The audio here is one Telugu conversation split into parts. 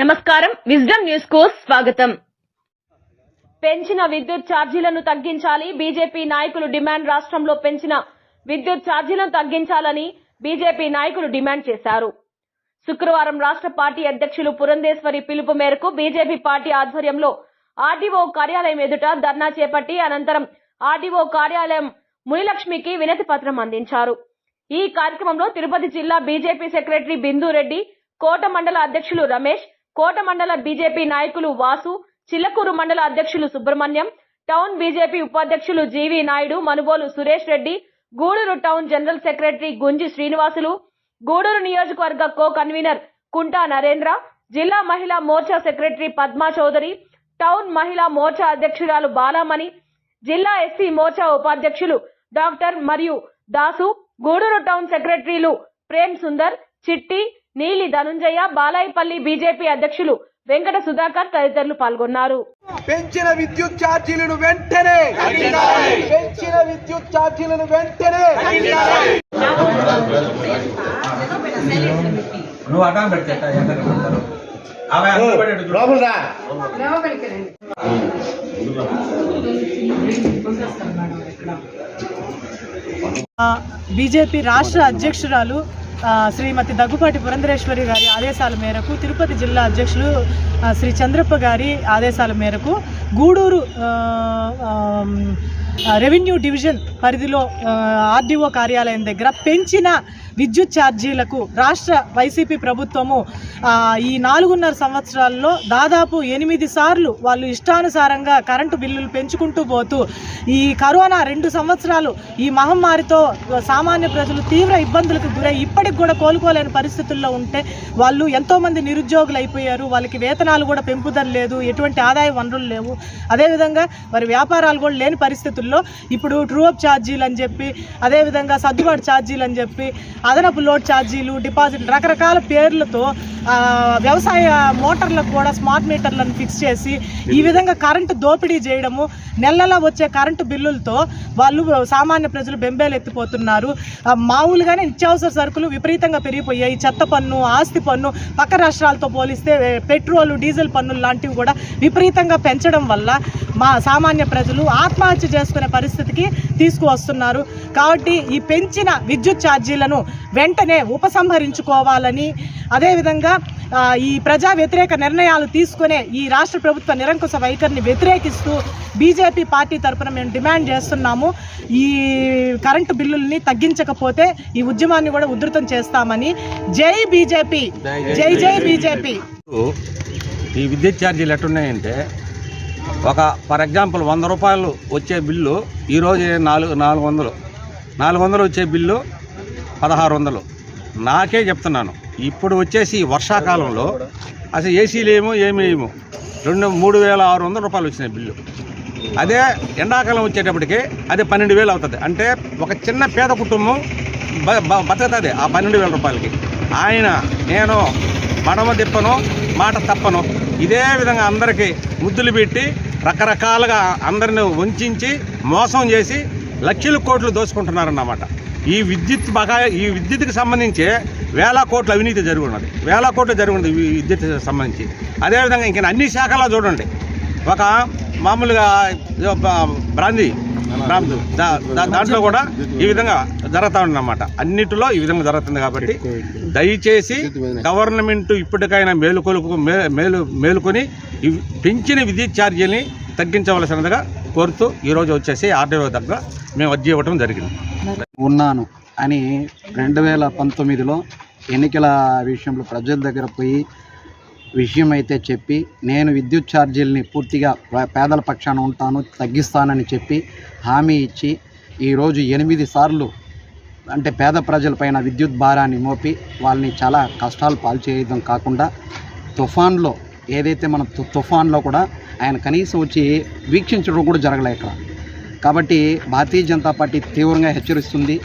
నమస్కారం విజ్డమ్ న్యూస్ కు స్వాగతం. పెంచిన విద్యుత్ ఛార్జీలను తగ్గించాలి. బీజేపీ నాయకులు డిమాండ్. రాష్ట్రంలో పెంచిన విద్యుత్ ఛార్జీలను తగ్గించాలని బీజేపీ నాయకులు డిమాండ్ చేశారు. శుక్రవారం రాష్ట్ర పార్టీ అధ్యక్షులు పురంధేశ్వరి పిలుపు మేరకు బీజేపీ పార్టీ ఆధ్వర్యంలో ఆర్డీఓ కార్యాలయం ఎదుట ధర్నా చేపట్టి అనంతరం ఆర్డీఓ కార్యాలయం మునిలక్ష్మికి వినతి పత్రం అందించారు. ఈ కార్యక్రమంలో తిరుపతి జిల్లా బీజేపీ సెక్రటరీ బిందు రెడ్డి, కోట మండల అధ్యక్షులు రమేష్, కోట మండల బీజేపీ నాయకులు వాసు, చిల్లకూరు మండల అధ్యక్షులు సుబ్రహ్మణ్యం, టౌన్ బీజేపీ ఉపాధ్యక్షులు G V Naidu, Manubolu Suresh Reddy, Gudur town general secretary Gunji Srinivasulu, Gudur నియోజకవర్గ కో కన్వీనర్ కుంటా నరేంద్ర, జిల్లా మహిళా మోర్చా సెక్రటరీ పద్మా చౌదరి, టౌన్ మహిళా మోర్చా అధ్యక్షురాలు బాలామణి, జిల్లా ఎస్సీ మోర్చా ఉపాధ్యక్షులు డాక్టర్ మరియు దాసు, గూడూరు టౌన్ సెక్రటరీలు ప్రేమ్ సుందర్, చిట్టి, నీలి ధనుంజయ, బాలాయిపల్లి బీజేపీ అధ్యక్షులు వెంకట సుధాకర్ తదితరులు పాల్గొన్నారు. పెంచిన విద్యుత్ ఛార్జీలను వెంటనే పెంచిన విద్యుత్ ఛార్జీలను వెంటనే నువ్వు అడ్డం పెడితే బీజేపీ రాష్ట్ర అధ్యక్షురాలు శ్రీమతి దగ్గుపాటి పురంధరేశ్వరి గారి ఆదేశాల మేరకు, తిరుపతి జిల్లా అధ్యక్షులు శ్రీ చంద్రప్ప గారి ఆదేశాల మేరకు గూడూరు రెవెన్యూ డివిజన్ పరిధిలో ఆర్డీఓ కార్యాలయం దగ్గర పెంచిన విద్యుత్ ఛార్జీలకు రాష్ట్ర వైసీపీ ప్రభుత్వము ఈ 4.5 సంవత్సరాల్లో దాదాపు 8 సార్లు వాళ్ళు ఇష్టానుసారంగా కరెంటు బిల్లులు పెంచుకుంటూ పోతూ ఈ కరోనా 2 సంవత్సరాలు ఈ మహమ్మారితో సామాన్య ప్రజలు తీవ్ర ఇబ్బందులకు గురై ఇప్పటికి కూడా కోలుకోలేని పరిస్థితుల్లో ఉంటే వాళ్ళు ఎంతోమంది నిరుద్యోగులు అయిపోయారు. వాళ్ళకి వేతనాలు కూడా పెంపుదల లేదు, ఎటువంటి ఆదాయ వనరులు లేవు. అదేవిధంగా మరి వ్యాపారాలు కూడా లేని పరిస్థితుల్లో ఇప్పుడు ట్రూఅప్ ఛార్జీలు అని చెప్పి, అదేవిధంగా సర్దుబాటు ఛార్జీలు అని చెప్పి, అదనపు లోడ్ ఛార్జీలు, డిపాజిట్, రకరకాల పేర్లతో వ్యవసాయ మోటార్లకు కూడా స్మార్ట్ మీటర్లను ఫిక్స్ చేసి ఈ విధంగా కరెంటు దోపిడీ చేయడము, నెలలా వచ్చే కరెంటు బిల్లులతో వాళ్ళు సామాన్య ప్రజలు బెంబేలు ఎత్తిపోతున్నారు. మామూలుగానే నిత్యావసర సరుకులు విపరీతంగా పెరిగిపోయాయి. చెత్త పన్ను, ఆస్తి పన్ను, పక్క రాష్ట్రాలతో పోలిస్తే పెట్రోలు, డీజిల్ పన్నులు లాంటివి కూడా విపరీతంగా పెంచడం వల్ల మా సామాన్య ప్రజలు ఆత్మహత్య చేసుకునే పరిస్థితికి తీసుకువస్తున్నారు. కాబట్టి ఈ పెంచిన విద్యుత్ ఛార్జీలను వెంటనే ఉపసంహరించుకోవాలని, అదేవిధంగా ఈ ప్రజా వ్యతిరేక నిర్ణయాలు తీసుకునే ఈ రాష్ట్ర ప్రభుత్వ నిరంకుశ వైఖరిని వ్యతిరేకిస్తూ బీజేపీ పార్టీ తరఫున మేము డిమాండ్ చేస్తున్నాము. ఈ కరెంటు బిల్లుల్ని తగ్గించకపోతే ఈ ఉద్యమాన్ని కూడా ఉధృతం చేస్తామని. జై బీజేపీ, జై జై బీజేపీ. ఈ విద్యుత్ ఛార్జీలు ఎట్టున్నాయంటే, ఒక ఫర్ ఎగ్జాంపుల్ 100 రూపాయలు వచ్చే బిల్లు ఈరోజు 400 వచ్చే బిల్లు 1600. నాకే చెప్తున్నాను, ఇప్పుడు వచ్చేసి వర్షాకాలంలో అసలు ఏసీలు ఏమీ 3,600 రూపాయలు వచ్చినాయి బిల్లు. అదే ఎండాకాలం వచ్చేటప్పటికి అది 12,000 అవుతుంది. అంటే ఒక చిన్న పేద కుటుంబం బతుకుతుంది ఆ 12,000 రూపాయలకి. నేను మడమ తిప్పను, మాట తప్పను. ఇదే విధంగా అందరికీ ముద్దులు పెట్టి రకరకాలుగా అందరిని వంచి మోసం చేసి లక్షల కోట్లు దోచుకుంటున్నారన్నమాట. ఈ విద్యుత్కి సంబంధించి వేల కోట్ల అవినీతి జరుగుతున్నది, వేల కోట్లు జరుగుతుంది ఈ విద్యుత్ సంబంధించి. అదేవిధంగా ఇంకా అన్ని శాఖల్లో చూడండి, ఒక మామూలుగా బ్రాందీ దాంట్లో కూడా ఈ విధంగా జరుగుతూ ఉందన్నమాట. అన్నిటిలో ఈ విధంగా జరుగుతుంది. కాబట్టి దయచేసి గవర్నమెంట్ ఇప్పటికైనా మేలుకొని పెంచిన విద్యుత్ ఛార్జీలని తగ్గించవలసినదిగా కోరుతూ ఈరోజు వచ్చేసి ఆర్డీఓ దగ్గర మేము అర్జీ ఇవ్వడం జరిగింది. ఉన్నాను అని 2019లో ఎన్నికల విషయంలో ప్రజల దగ్గర పోయి విషయం అయితే చెప్పి, నేను విద్యుత్ ఛార్జీలని పూర్తిగా పేదల పక్షాన ఉంటాను, తగ్గిస్తానని చెప్పి హామీ ఇచ్చి ఈరోజు 8 సార్లు అంటే పేద ప్రజలపైన విద్యుత్ భారాన్ని మోపి వాళ్ళని చాలా కష్టాలు పాల్చేయడం కాకుండా, తుఫాన్లో ఏదైతే మనం తుఫాన్లో కూడా ఆయన కనీసం వచ్చి వీక్షించడం కూడా జరగలే ఇక్కడ. కాబట్టి భారతీయ జనతా పార్టీ తీవ్రంగా హెచ్చరిస్తుంది.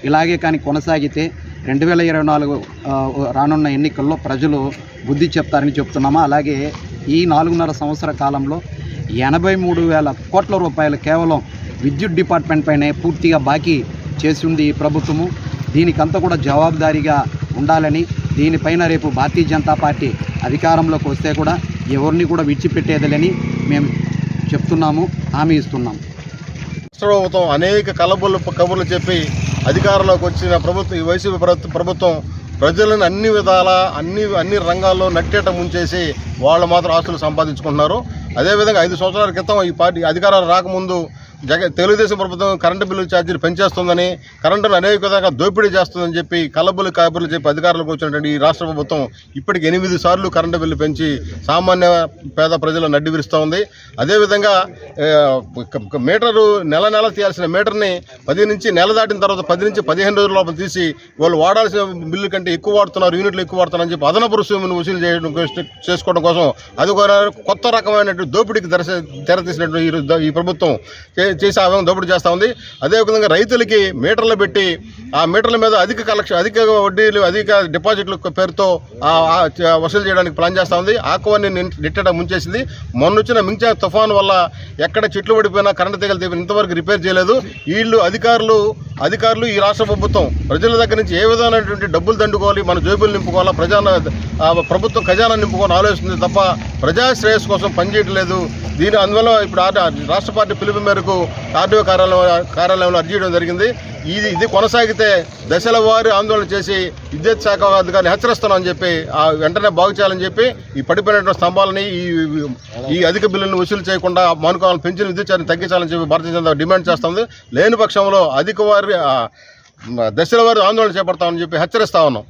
ఇలాగే కానీ కొనసాగితే 2024 రానున్న ఎన్నికల్లో ప్రజలు బుద్ధి చెప్తారని చెప్తున్నామా. అలాగే ఈ 4.5 సంవత్సర కాలంలో 83,000 కోట్ల రూపాయలు కేవలం విద్యుత్ డిపార్ట్మెంట్ పైనే పూర్తిగా బాకీ చేసి ఉంది ఈ ప్రభుత్వము. దీనికంతా కూడా జవాబుదారీగా ఉండాలని, దీనిపైన రేపు భారతీయ జనతా పార్టీ అధికారంలోకి వస్తే కూడా ఎవరిని కూడా విడిచిపెట్టేదని మేము చెప్తున్నాము, హామీ ఇస్తున్నాము. రాష్ట్ర ప్రభుత్వం అనేక కబుర్లు చెప్పి అధికారంలోకి వచ్చిన ప్రభుత్వం, ఈ వైసీపీ ప్రభుత్వం ప్రజలను అన్ని విధాల అన్ని రంగాల్లో నట్టేట ముంచేసి వాళ్ళు మాత్రం ఆస్తులు సంపాదించుకుంటున్నారు. అదేవిధంగా 5 సంవత్సరాల క్రితం ఈ పార్టీ అధికారాలు రాకముందు తెలుగుదేశం ప్రభుత్వం కరెంటు బిల్లు ఛార్జీలు పెంచేస్తుందని, కరెంటును అనేక విధంగా దోపిడీ చేస్తుందని చెప్పి కబుర్లు చెప్పి అధికారంలోకి వచ్చినటువంటి ఈ రాష్ట్ర ప్రభుత్వం ఇప్పటికి 8 సార్లు కరెంటు బిల్లు పెంచి సామాన్య పేద ప్రజలు నడ్డి విరుస్తూ ఉంది. అదేవిధంగా మీటరు నెల తీయాల్సిన మీటర్ని 10 నుంచి నెల దాటిన తర్వాత 10 నుంచి 15 రోజుల లోపల తీసి వాళ్ళు వాడాల్సిన బిల్లు కంటే ఎక్కువ వాడుతున్నారు, యూనిట్లు ఎక్కువ వాడుతున్నారని చెప్పి అదనపు రుసుమును వసూలు చేసుకోవడం కోసం అది కొత్త రకమైనటువంటి దోపిడీకి తెరతీసినటువంటి ఈ ప్రభుత్వం చేసి ఆ విధంగా దోపిడీ చేస్తూ ఉంది. అదేవిధంగా రైతులకి మీటర్లు పెట్టి ఆ మీటర్ల మీద అధిక వడ్డీలు, అధిక డిపాజిట్ల పేరుతో వసూలు చేయడానికి ప్లాన్ చేస్తూ ఉంది. ఆకువన్నీ నిట్టేట ముంచేసింది. మొన్న వచ్చిన మించా తుఫాను వల్ల ఎక్కడ చెట్లు పడిపోయినా కరెంటు తీగలు ఇంతవరకు రిపేర్ చేయలేదు. వీళ్ళు అధికారులు ఈ రాష్ట్ర ప్రభుత్వం ప్రజల దగ్గర నుంచి ఏ విధమైనటువంటి డబ్బులు దండుకోవాలి, మన జేబులు నింపుకోవాలా, ప్రభుత్వం ఖజానా నింపుకోవాలని ఆలోచిస్తుంది తప్ప ప్రజా శ్రేయస్సు కోసం పనిచేయట్లేదు. అందువల్ల ఇప్పుడు రాష్ట్ర పార్టీ పిలుపు మేరకు ఆర్డీఓ కార్యాలయంలో అర్జీ చేయడం జరిగింది. ఇది కొనసాగితే దశల వారి ఆందోళన చేసి విద్యుత్ శాఖ అధికారులు హెచ్చరిస్తున్నామని చెప్పి వెంటనే బాగు చేయాలని చెప్పి ఈ పడిపోయినటువంటి స్తంభాలని ఈ అధిక బిల్లులను వసూలు చేయకుండా మానుకోవాలని, పెంచిన విద్యుత్ ఛార్జీని తగ్గించాలని చెప్పి భారతీయ జనతా డిమాండ్ చేస్తుంది. లేని పక్షంలో దశల వారి ఆందోళన చేపడతామని చెప్పి హెచ్చరిస్తా ఉన్నాం.